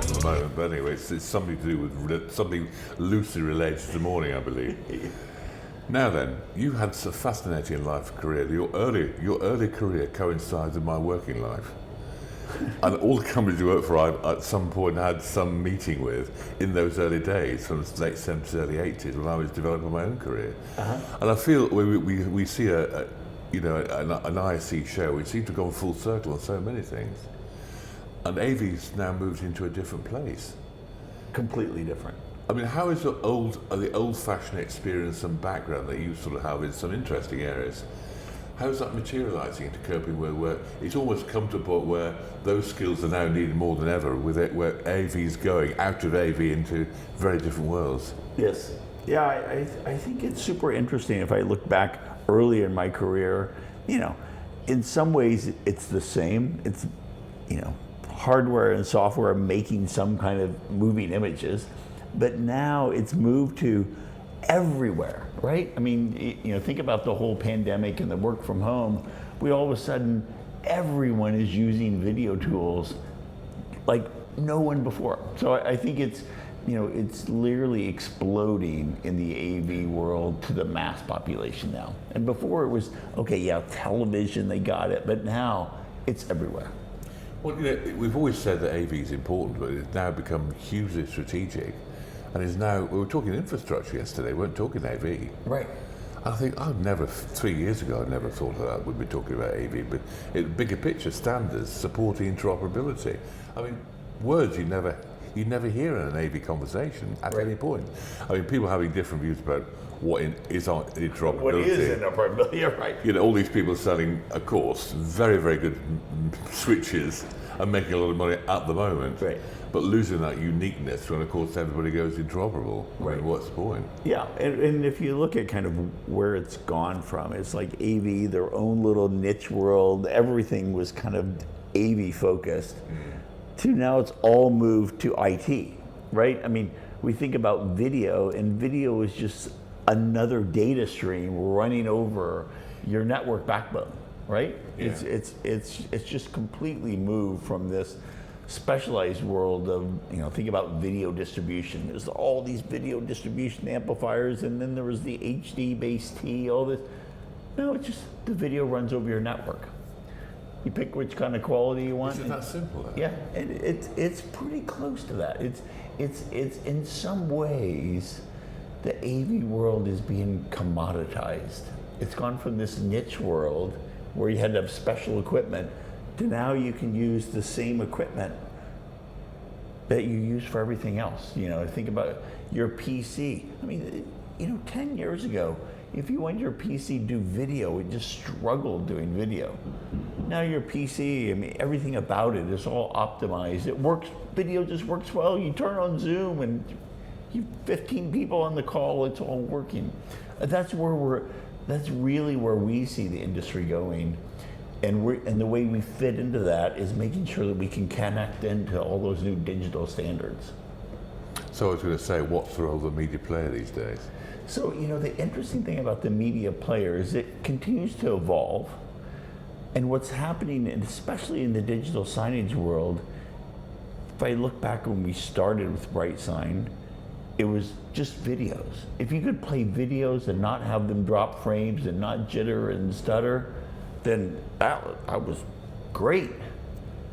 life at the moment, but anyway, it's something to do with something loosely related to morning, I believe. Now then, you had a fascinating life career. Your early career coincides with my working life. And all the companies you worked for, I at some point had some meeting with in those early days, from the late 70s, early 80s, when I was developing my own career. And I feel we see an ISC show, which seems to have gone full circle on so many things. And AV's now moved into a different place. Completely different. I mean, how is the old-fashioned experience and background that you sort of have in some interesting areas? How is that materialising into coping where it's almost come to a point where those skills are now needed more than ever, with it, where AV's going out of AV into very different worlds? Yes. Yeah, I think it's super interesting. If I look back early in my career, in some ways it's the same. It's, hardware and software making some kind of moving images. But now it's moved to everywhere, right? I mean, think about the whole pandemic and the work from home. We all of a sudden, everyone is using video tools like no one before. So I think it's literally exploding in the AV world to the mass population now. And before it was, television, they got it, but now it's everywhere. Well, we've always said that AV is important, but it's now become hugely strategic. And is now, we were talking infrastructure yesterday, we weren't talking AV. Right. I think 3 years ago, I never thought that we'd be talking about AV, but bigger picture standards, supporting interoperability. I mean, words you never hear in an AV conversation at any point. I mean, people having different views about what is interoperability. What is interoperability, right? All these people selling, of course, very, very good switches and making a lot of money at the moment. Right. But losing that uniqueness when, of course, everybody goes interoperable. Right. I mean, what's the point? Yeah, and if you look at kind of where it's gone from, it's like AV, their own little niche world, everything was kind of AV focused, to now it's all moved to IT, right? I mean, we think about video, and video is just another data stream running over your network backbone, right? Yeah. It's just completely moved from this specialized world of, think about video distribution. There's all these video distribution amplifiers, and then there was the HD base T, all this. No, it's just the video runs over your network. You pick which kind of quality you want. Isn't that simple? Yeah, and it's pretty close to that. It's in some ways, the AV world is being commoditized. It's gone from this niche world where you had to have special equipment to now you can use the same equipment that you use for everything else. Think about your PC. I mean, 10 years ago, if you wanted your PC to do video, it just struggled doing video. Now your PC, I mean, everything about it is all optimized. It works, video just works well. You turn on Zoom and you have 15 people on the call, it's all working. That's really where we see the industry going. And the way we fit into that is making sure that we can connect into all those new digital standards. So I was going to say, what's the role of the media player these days? So, the interesting thing about the media player is it continues to evolve. And what's happening, and especially in the digital signage world, if I look back when we started with BrightSign, it was just videos. If you could play videos and not have them drop frames and not jitter and stutter, then that was great,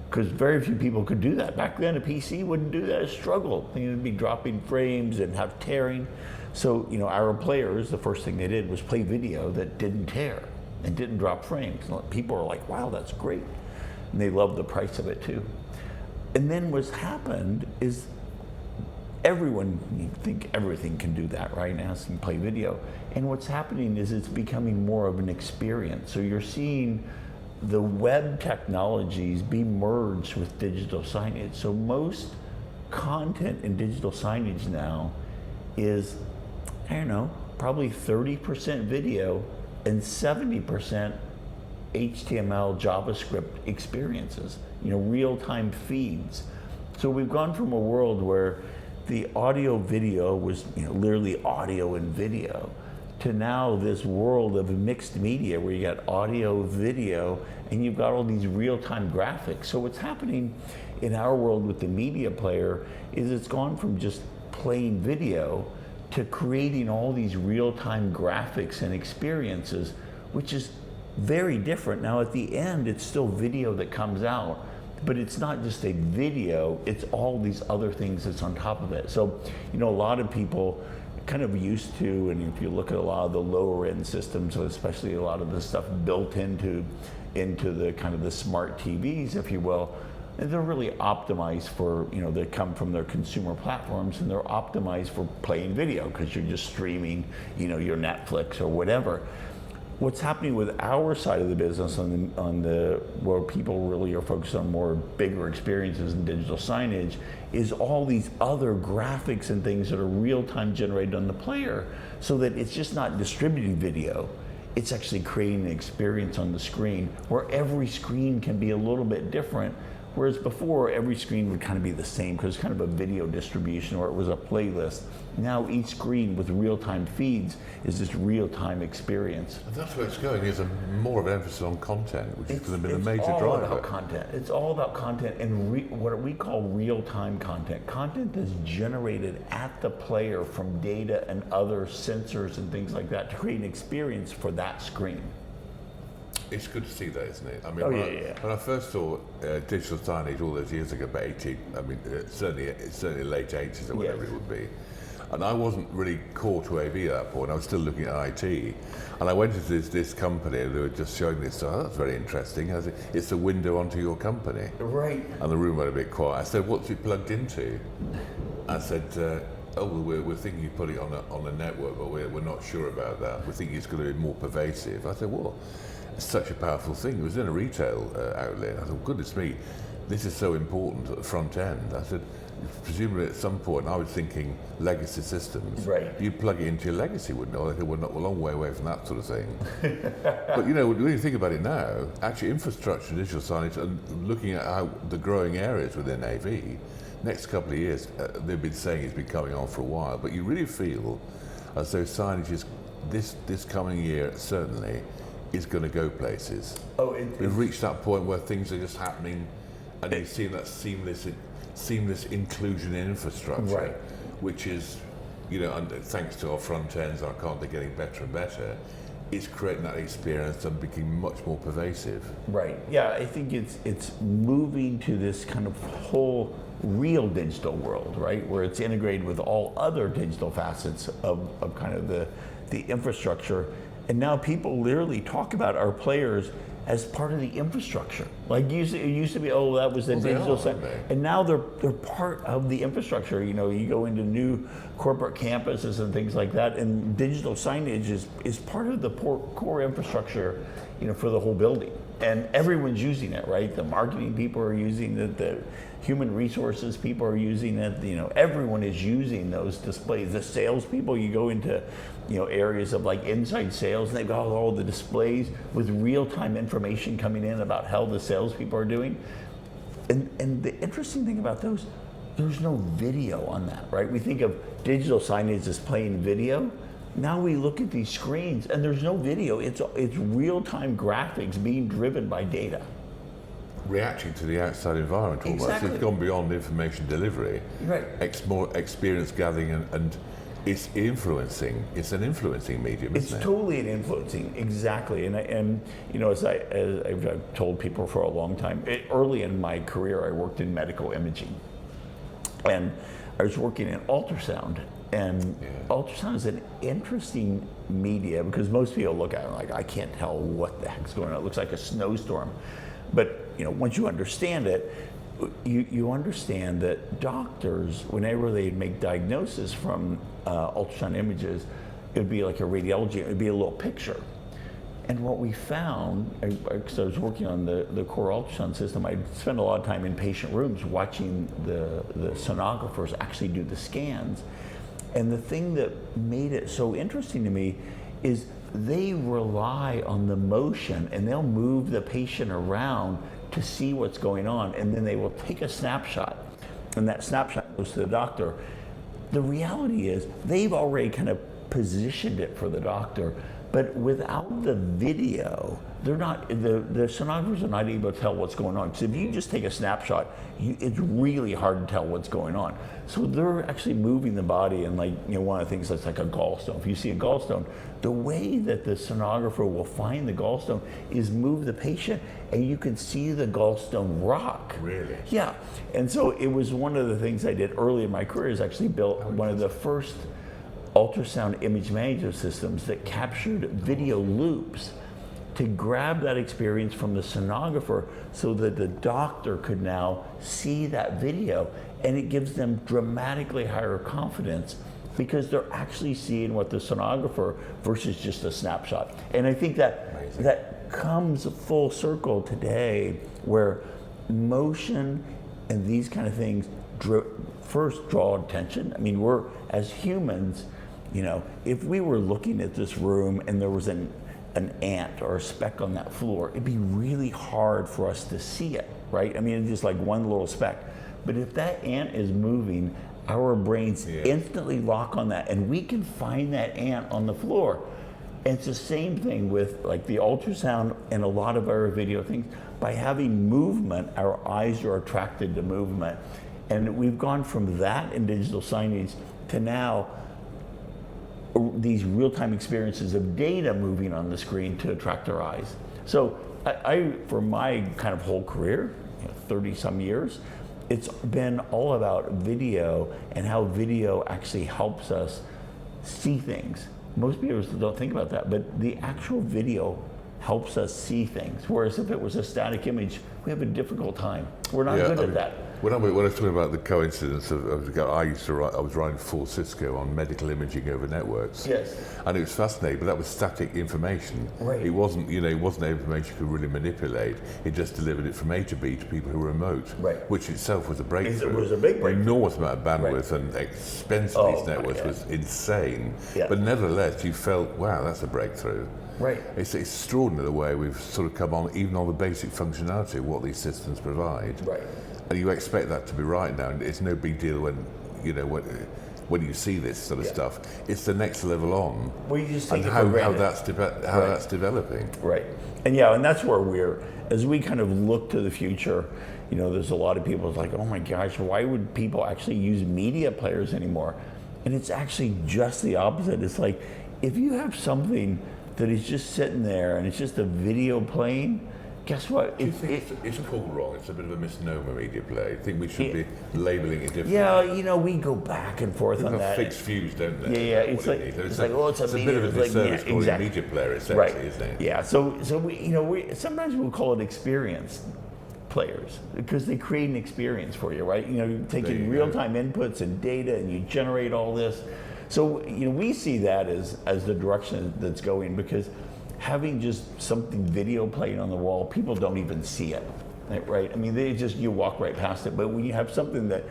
because very few people could do that. Back then, a PC wouldn't do that. It struggled. You'd be dropping frames and have tearing. So, our players, the first thing they did was play video that didn't tear and didn't drop frames. People are like, wow, that's great. And they loved the price of it too. And then what's happened is everyone, you think everything can do that, right? Now you can play video. And what's happening is it's becoming more of an experience. So you're seeing the web technologies be merged with digital signage. So most content in digital signage now is, probably 30% video and 70% HTML, JavaScript experiences, real-time feeds. So we've gone from a world where the audio video was literally audio and video, to now this world of mixed media where you got audio, video, and you've got all these real-time graphics. So what's happening in our world with the media player is it's gone from just playing video to creating all these real-time graphics and experiences, which is very different. Now at the end, it's still video that comes out, but it's not just a video, it's all these other things that's on top of it. So, a lot of people kind of used to, and if you look at a lot of the lower end systems, especially a lot of the stuff built into the kind of the smart TVs, if you will, and they're really optimized for, they come from their consumer platforms and they're optimized for playing video because you're just streaming, your Netflix or whatever. What's happening with our side of the business on the where people really are focused on more bigger experiences in digital signage is all these other graphics and things that are real-time generated on the player, so that it's just not distributing video, it's actually creating an experience on the screen where every screen can be a little bit different. Whereas before, every screen would kind of be the same because it's kind of a video distribution or it was a playlist. Now each screen with real-time feeds is this real-time experience. And that's where it's going, is more of an emphasis on content, which is going to be the major driver. It's all about content. It's all about content and what we call real-time content. Content that's generated at the player from data and other sensors and things like that to create an experience for that screen. It's good to see that, isn't it? I mean, when I first saw digital signage all those years ago, about 80, certainly late 80s or whatever it would be, and I wasn't really core to AV at that point. I was still looking at IT, and I went into this company and they were just showing this. So that's very interesting. I said, it's a window onto your company. Right. And the room went a bit quiet. I said, what's it plugged into? I said, we're thinking you put it on a network, but we're not sure about that. We think it's going to be more pervasive. I said, well, it's such a powerful thing. It was in a retail outlet. I thought, goodness me, this is so important at the front end. I said, presumably at some point, I was thinking legacy systems. Right. You'd plug it into your legacy, wouldn't you? I think we're not a long way away from that sort of thing. But when you think about it now, actually infrastructure, digital signage, and looking at how the growing areas within AV, next couple of years, they've been saying it's been coming on for a while, but you really feel as though signage is, this coming year certainly, is going to go places. We've reached that point where things are just happening, and you've seen that seamless inclusion in infrastructure, right, which is, and thanks to our front ends, our content getting better and better, it's creating that experience and becoming much more pervasive. Right. Yeah, I think it's moving to this kind of whole real digital world, right, where it's integrated with all other digital facets of kind of the infrastructure. And now people literally talk about our players as part of the infrastructure. Like it used to be, that was the digital side. And now they're part of the infrastructure. You go into new corporate campuses and things like that, and digital signage is part of the core infrastructure, for the whole building. And everyone's using it, right? The marketing people are using it, the human resources people are using it, everyone is using those displays. The salespeople, you go into areas of like inside sales, and they've got all the displays with real-time information coming in about how the salespeople are doing. And the interesting thing about those, there's no video on that, right? We think of digital signage as playing video. Now we look at these screens and there's no video. It's real-time graphics being driven by data. Reacting to the outside environment almost. Exactly. It's gone beyond information delivery. Right. More experience gathering and it's influencing. It's an influencing medium, isn't it? It's totally an influencing, exactly. And as I've told people for a long time, early in my career, I worked in medical imaging, and I was working in ultrasound. And ultrasound is an interesting media because most people look at it like, I can't tell what the heck's going on. It looks like a snowstorm. But once you understand it, you understand that doctors, whenever they make diagnosis from ultrasound images, it would be like a radiology, it would be a little picture. And what we found, because I was working on the core ultrasound system, I spent a lot of time in patient rooms watching the sonographers actually do the scans. And the thing that made it so interesting to me is they rely on the motion, and they'll move the patient around to see what's going on, and then they will take a snapshot, and that snapshot goes to the doctor. The reality is they've already kind of positioned it for the doctor, But without the video, they're not, the sonographers are not able to tell what's going on. Because if you just take a snapshot, it's really hard to tell what's going on. So they're actually moving the body, and like, one of the things that's like a gallstone. If you see a gallstone, the way that the sonographer will find the gallstone is move the patient, and you can see the gallstone rock. Really? Yeah. And so it was one of the things I did early in my career, is actually built one of the first ultrasound image management systems that captured video loops to grab that experience from the sonographer so that the doctor could now see that video, and it gives them dramatically higher confidence because they're actually seeing what the sonographer versus just a snapshot. And I think that that comes full circle today, where motion and these kind of things first draw attention. I mean, we're, as humans, if we were looking at this room and there was an ant or a speck on that floor, it'd be really hard for us to see it, right? I mean, it's just like one little speck. But if that ant is moving, our brains instantly lock on that, and we can find that ant on the floor. And it's the same thing with like the ultrasound and a lot of our video things. By having movement, our eyes are attracted to movement. And we've gone from that in digital signage to now these real-time experiences of data moving on the screen to attract our eyes. So I for my kind of whole career, 30-some years, it's been all about video and how video actually helps us see things. Most people don't think about that, but the actual video helps us see things. Whereas if it was a static image, we have a difficult time. We're not good at that. When I was talking about the coincidence of I was writing for Cisco on medical imaging over networks. Yes. And it was fascinating, but that was static information. Right. It wasn't, it wasn't information you could really manipulate. It just delivered it from A to B to people who were remote. Right. Which itself was a breakthrough. It was a big breakthrough. Enormous amount of bandwidth and expense of these networks was insane. Yeah. But nevertheless, you felt, wow, that's a breakthrough. Right. It's extraordinary the way we've sort of come on, even on the basic functionality of what these systems provide. Right. And you expect that to be right now, and it's no big deal when, when you see this sort of stuff. It's the next level on, Well, you just take and it for granted. how that's developing. Right. And and that's where as we kind of look to the future, there's a lot of people like, oh my gosh, why would people actually use media players anymore? And it's actually just the opposite. It's like, if you have something that is just sitting there and it's just a video playing, guess what? It's called wrong. It's a bit of a misnomer, media play. I think we should be labeling it differently. Yeah, we go back and forth on that. Fixed views, don't they? Yeah, it's like, it's a bit of a disservice calling it media player, essentially, isn't it? Yeah, so we sometimes we'll call it experience players because they create an experience for you, right? You take in real-time inputs and data, and you generate all this. So we see that as the direction that's going, because having just something video playing on the wall, people don't even see it, right? I mean, you walk right past it. But when you have something that,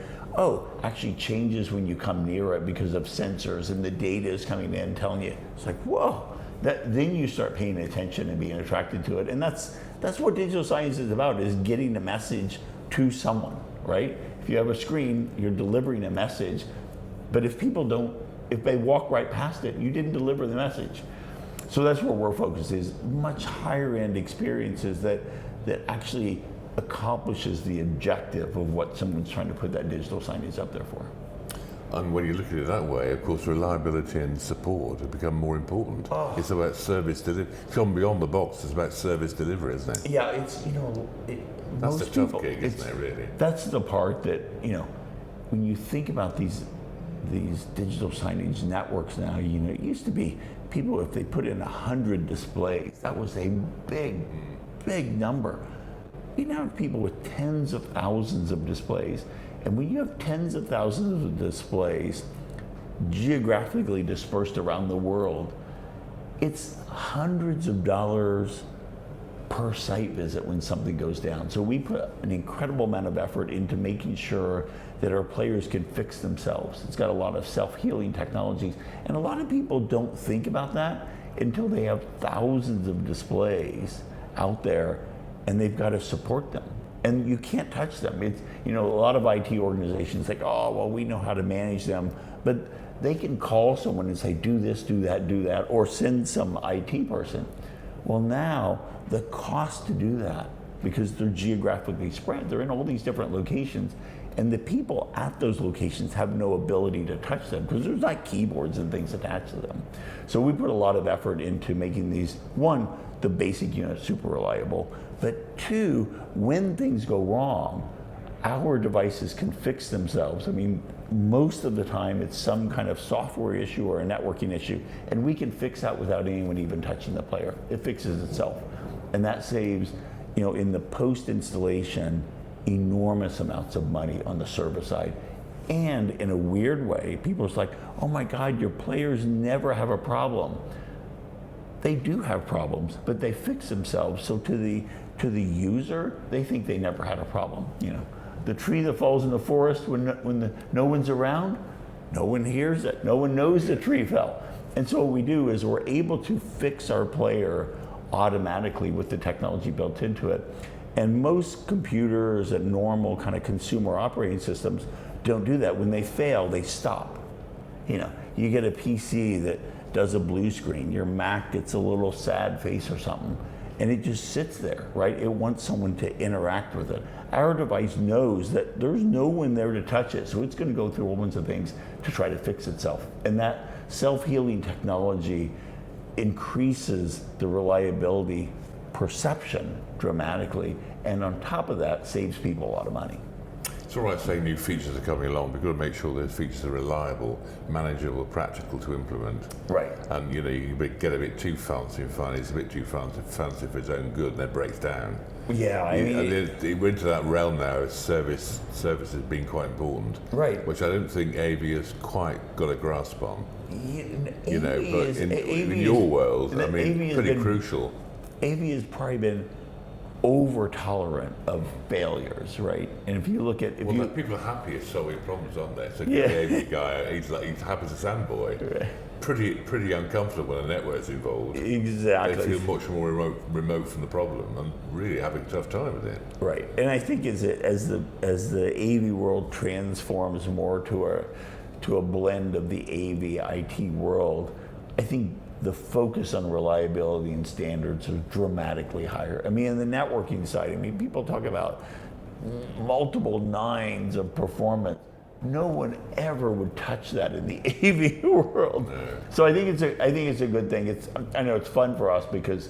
actually changes when you come near it because of sensors and the data is coming in telling you, it's like, whoa, then you start paying attention and being attracted to it. And that's what digital science is about, is getting a message to someone, right? If you have a screen, you're delivering a message. But if they walk right past it, you didn't deliver the message. So that's where we're focused, is much higher end experiences that actually accomplishes the objective of what someone's trying to put that digital signage up there for. And when you look at it that way, of course, reliability and support have become more important. It's about service delivery. It's gone beyond the box. It's about service delivery, isn't it? Yeah, it's, that's the tough gig, isn't it, really? That's the part that, when you think about these digital signage networks now, it used to be people, if they put in 100 displays, that was a big number. You now have people with tens of thousands of displays. And when you have tens of thousands of displays geographically dispersed around the world, it's hundreds of dollars per site visit when something goes down. So we put an incredible amount of effort into making sure that our players can fix themselves. It's got a lot of self-healing technologies. And a lot of people don't think about that until they have thousands of displays out there and they've got to support them. and you can't touch them. It's, a lot of IT organizations think, oh, well, we know how to manage them, but they can call someone and say, do this, do that, or send some IT person. Well, now the cost to do that, because they're geographically spread, they're in all these different locations, and the people at those locations have no ability to touch them because there's not keyboards and things attached to them. So we put a lot of effort into making these, one, the basic unit super reliable, but two, when things go wrong, our devices can fix themselves. I mean, most of the time it's some kind of software issue or a networking issue, and we can fix that without anyone even touching the player. It fixes itself. And that saves, in the post-installation, enormous amounts of money on the service side. And in a weird way, people are like, oh my God, your players never have a problem. They do have problems, but they fix themselves. So to the user, they think they never had a problem. The tree that falls in the forest when no one's around, no one hears it. No one knows the tree fell. And so what we do is we're able to fix our player automatically with the technology built into it. And most computers and normal kind of consumer operating systems don't do that. When they fail, they stop. You get a PC that does a blue screen, your Mac gets a little sad face or something, and it just sits there, right? It wants someone to interact with it. Our device knows that there's no one there to touch it, so it's going to go through all kinds of things to try to fix itself. And that self-healing technology increases the reliability perception dramatically, and on top of that, saves people a lot of money. It's all right saying new features are coming along, but you've got to make sure those features are reliable, manageable, practical to implement. Right. And you get a bit too fancy and find it's a bit too fancy for its own good, and then breaks down. Yeah, I mean, we're into that realm now. Service has been quite important, right? Which I don't think AV has quite got a grasp on. But in your world, pretty crucial. AV has probably been over tolerant of failures, right? And if you look at people are happy solving problems, aren't they? So the AV guy, he's happy as a sandboy. Right. Pretty uncomfortable when a network's involved. Exactly. They feel much more remote from the problem and really having a tough time with it. Right. And I think as the AV world transforms more to a blend of the AV IT world, I think the focus on reliability and standards is dramatically higher. I mean, in the networking side, people talk about multiple nines of performance. No one ever would touch that in the AV world. No. So I think it's a good thing. I know it's fun for us because,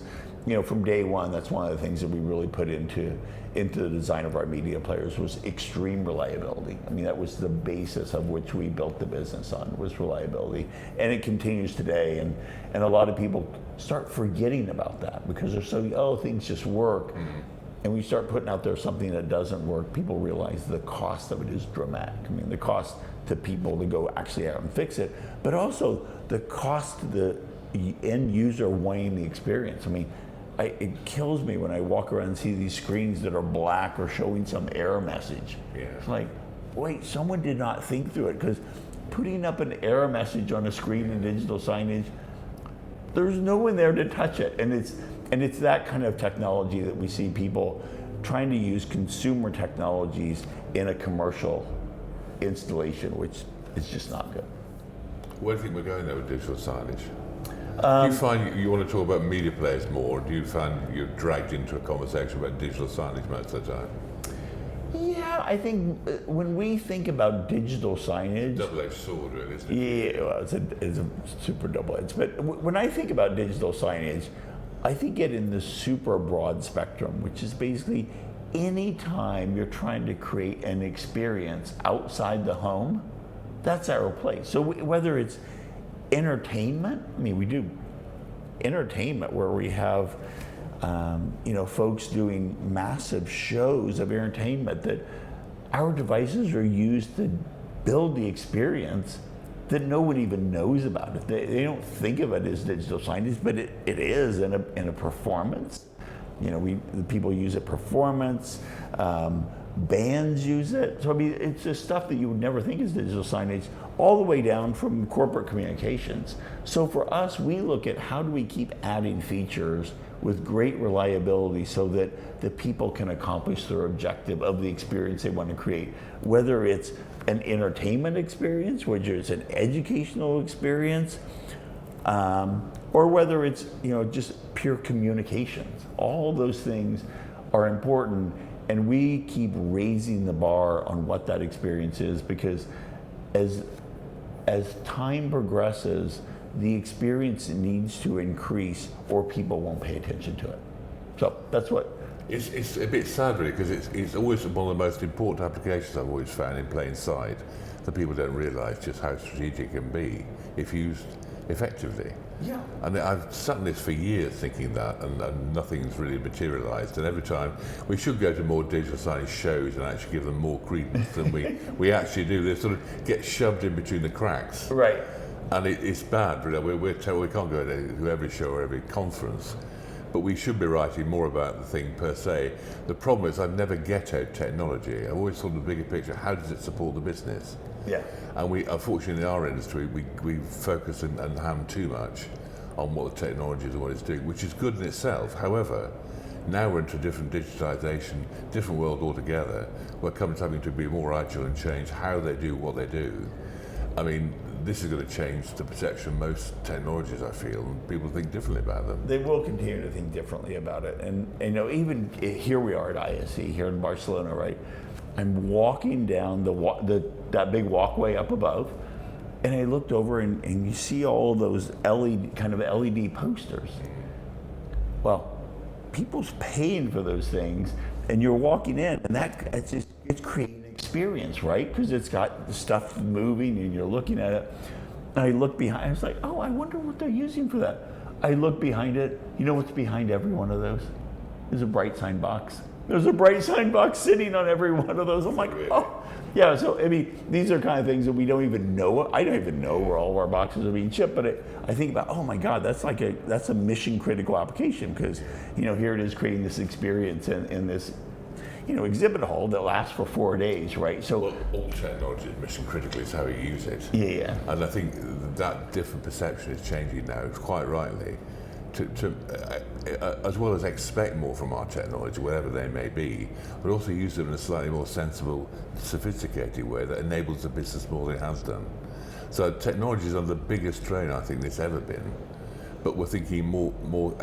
from day one, that's one of the things that we really put into the design of our media players was extreme reliability. I mean, that was the basis of which we built the business on, was reliability. And it continues today. And a lot of people start forgetting about that because they're so, things just work. Mm-hmm. And we start putting out there something that doesn't work, people realize the cost of it is dramatic. I mean, the cost to people to go actually out and fix it, but also the cost to the end user weighing the experience. I mean, it kills me when I walk around and see these screens that are black or showing some error message. Yeah. It's like, wait, someone did not think through it, because putting up an error message on a screen in digital signage, there's no one there to touch it. And it's that kind of technology that we see people trying to use consumer technologies in a commercial installation, which is just not good. Where do you think we're going though with digital signage? Do you find you want to talk about media players more, or do you find you're dragged into a conversation about digital signage most of the time? Yeah, I think when we think about digital signage... Double-edged sword, really, isn't it? Yeah, well, it's a super double-edged. But when I think about digital signage, I think it in the super broad spectrum, which is basically any time you're trying to create an experience outside the home, that's our place. So whether it's entertainment, we do entertainment where we have folks doing massive shows of entertainment that our devices are used to build the experience that no one even knows about it. They don't think of it as digital signage, but it is in a performance. The people use it performance, bands use it. So it's just stuff that you would never think is digital signage, all the way down from corporate communications. So for us, we look at how do we keep adding features with great reliability so that the people can accomplish their objective of the experience they want to create. Whether it's an entertainment experience, whether it's an educational experience, or whether it's just pure communications. All those things are important, and we keep raising the bar on what that experience is, because as time progresses, the experience needs to increase or people won't pay attention to it. So that's what. It's a bit sad really, because it's always one of the most important applications I've always found in plain sight, that people don't realise just how strategic it can be if used effectively. Yeah. And I've sat in this for years thinking that, and nothing's really materialised. And every time we should go to more digital signage shows and actually give them more credence than we actually do. They sort of get shoved in between the cracks. Right. And it's bad, really. We're told we can't go to every show or every conference, but we should be writing more about the thing per se. The problem is I've never ghettoed technology. I've always thought of the bigger picture. How does it support the business? Yeah. And we, unfortunately, in our industry, we focus and ham too much on what the technology is and what it's doing, which is good in itself. However, now we're into a different digitization, different world altogether. We're having to be more agile and change how they do what they do. I mean, this is going to change the perception of most technologies, I feel, and people think differently about them. They will continue to think differently about it. And even here we are at ISE, here in Barcelona, right? I'm walking down that big walkway up above, and I looked over and you see all those LED posters. Well, people's paying for those things, and you're walking in, and it's creating an experience, right? Because it's got the stuff moving, and you're looking at it. And I look behind, I was like, oh, I wonder what they're using for that. I look behind it. You know what's behind every one of those? There's a BrightSign box. There's a BrightSign box sitting on every one of those. I'm like, oh, yeah. So I mean, these are kind of things that we don't even know. I don't even know where all of our boxes are being shipped. But I think about, oh my God, that's a mission critical application, because here it is creating this experience in this exhibit hall that lasts for 4 days, right? So all technology is mission critical. Is how you use it. Yeah. And I think that different perception is changing now, quite rightly. To as well as expect more from our technology, whatever they may be, but also use them in a slightly more sensible, sophisticated way that enables the business more than it has done. So technology is under the biggest strain I think it's ever been, but we're thinking more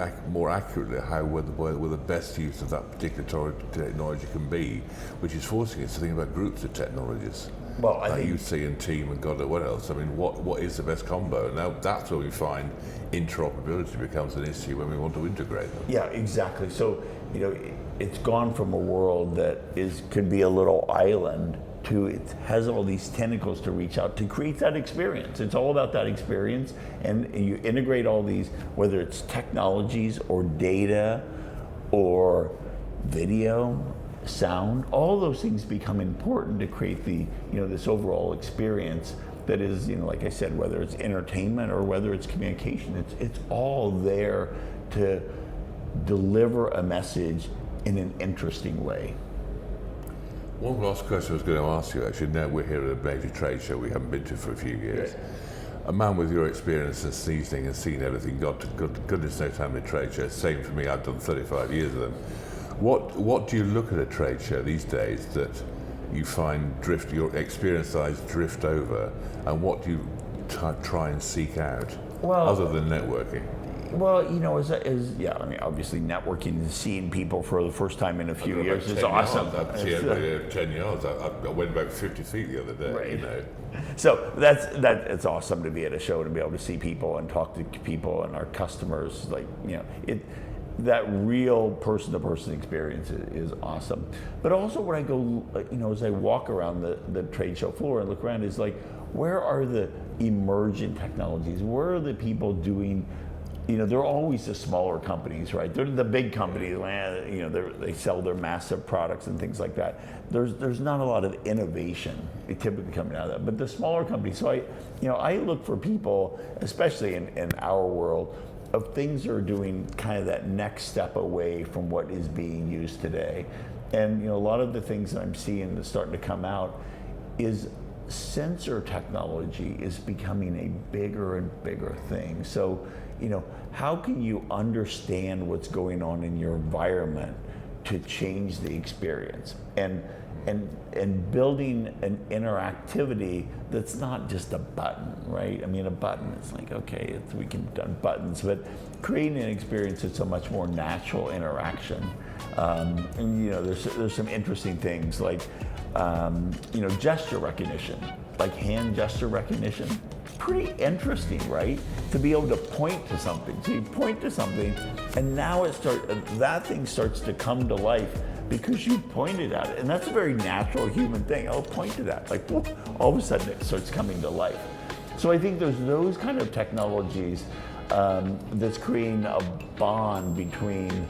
accurately how where the best use of that particular technology can be, which is forcing us to think about groups of technologies. Well, I think UC and team and God knows what else. I mean, what is the best combo? Now that's where we find interoperability becomes an issue when we want to integrate them. Yeah, exactly. So it's gone from a world that could be a little island to it has all these tentacles to reach out to create that experience. It's all about that experience, and you integrate all these, whether it's technologies or data or video, sound, all those things become important to create this overall experience that is, like I said, whether it's entertainment or whether it's communication, it's all there to deliver a message in an interesting way. One last question I was going to ask you, actually. Now we're here at a major trade show we haven't been to for a few years. Right. A man with your experience and seasoning and seen everything, goodness knows how many trade shows. Same for me, I've done 35 years of them. What do you look at a trade show these days that you find your experience eyes drift over, and what do you try and seek out, other than networking? Well, obviously networking and seeing people for the first time in a few years is awesome. 10 yards. I went about 50 feet the other day. Right. So it's awesome to be at a show, to be able to see people and talk to people and our customers. That real person-to-person experience is awesome. But also when I go, as I walk around the trade show floor and look around, is where are the emergent technologies? Where are the people doing? They're always the smaller companies, right? They're the big companies, they sell their massive products and things like that. There's not a lot of innovation typically coming out of that. But the smaller companies, so I look for people, especially in our world, of things that are doing kind of that next step away from what is being used today. And a lot of the things that I'm seeing that's starting to come out is sensor technology is becoming a bigger and bigger thing. So, how can you understand what's going on in your environment to change the experience? And building an interactivity that's not just a button, right? I mean, a button, it's like, okay, we can done buttons, but creating an experience that's a much more natural interaction. And there's some interesting things like, gesture recognition, like hand gesture recognition. Pretty interesting, right? To be able to point to something. So you point to something, and now that thing starts to come to life because you pointed at it. And that's a very natural human thing. I'll point to that. Like, whoop, all of a sudden it starts coming to life. So I think there's those kind of technologies that's creating a bond between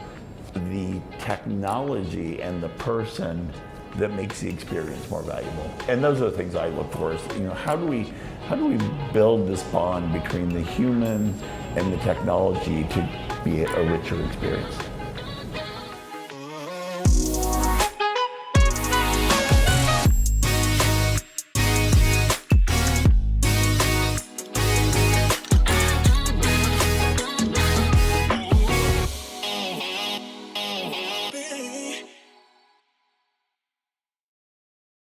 the technology and the person that makes the experience more valuable. And those are the things I look for is, how do we build this bond between the human and the technology to be a richer experience?